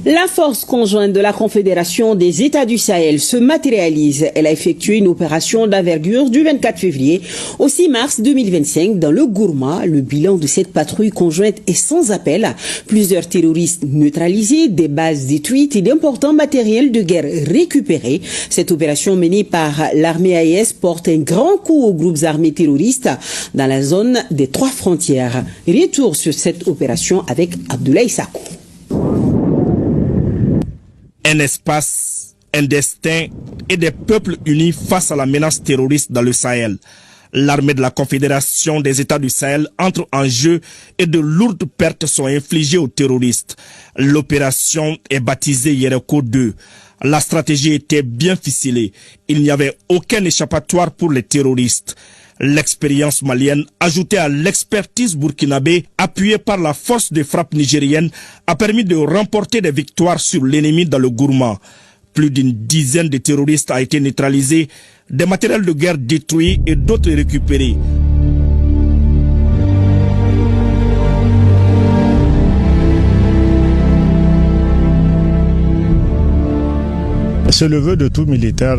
La force conjointe de la Confédération des États du Sahel se matérialise. Elle a effectué une opération d'envergure du 24 février au 6 mars 2025 dans le Gourma. Le bilan de cette patrouille conjointe est sans appel. Plusieurs terroristes neutralisés, des bases détruites et d'importants matériels de guerre récupérés. Cette opération menée par l'armée AES porte un grand coup aux groupes armés terroristes dans la zone des 3 frontières. Retour sur cette opération avec Abdoulaye Sakou. Un espace, un destin et des peuples unis face à la menace terroriste dans le Sahel. L'armée de la Confédération des États du Sahel entre en jeu et de lourdes pertes sont infligées aux terroristes. L'opération est baptisée Yereko 2. La stratégie était bien ficelée. Il n'y avait aucun échappatoire pour les terroristes. L'expérience malienne, ajoutée à l'expertise burkinabé, appuyée par la force de frappe nigérienne, a permis de remporter des victoires sur l'ennemi dans le Gourma. Plus d'une dizaine de terroristes a été neutralisés, des matériels de guerre détruits et d'autres récupérés. C'est le vœu de tout militaire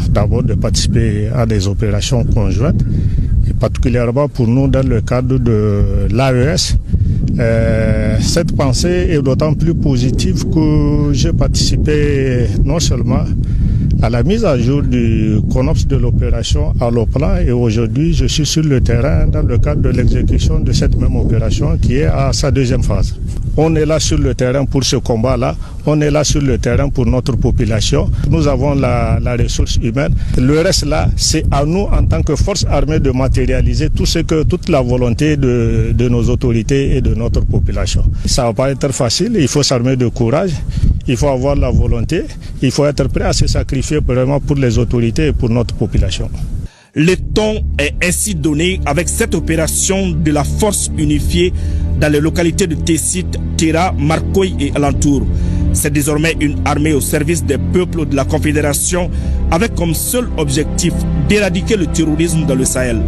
d'abord de participer à des opérations conjointes, et particulièrement pour nous dans le cadre de l'AES. Cette pensée est d'autant plus positive que j'ai participé non seulement à la mise à jour du CONOPS de l'opération à l'OPLA et aujourd'hui je suis sur le terrain dans le cadre de l'exécution de cette même opération qui est à sa deuxième phase. On est là sur le terrain pour ce combat-là, on est là sur le terrain pour notre population. Nous avons la ressource humaine. Le reste là, c'est à nous en tant que force armée de matérialiser toute la volonté de nos autorités et de notre population. Ça ne va pas être facile, il faut s'armer de courage, il faut avoir la volonté, il faut être prêt à se sacrifier vraiment pour les autorités et pour notre population. Le ton est ainsi donné avec cette opération de la force unifiée dans les localités de Tessit, Tera, Marcoy et alentour. C'est désormais une armée au service des peuples de la Confédération avec comme seul objectif d'éradiquer le terrorisme dans le Sahel.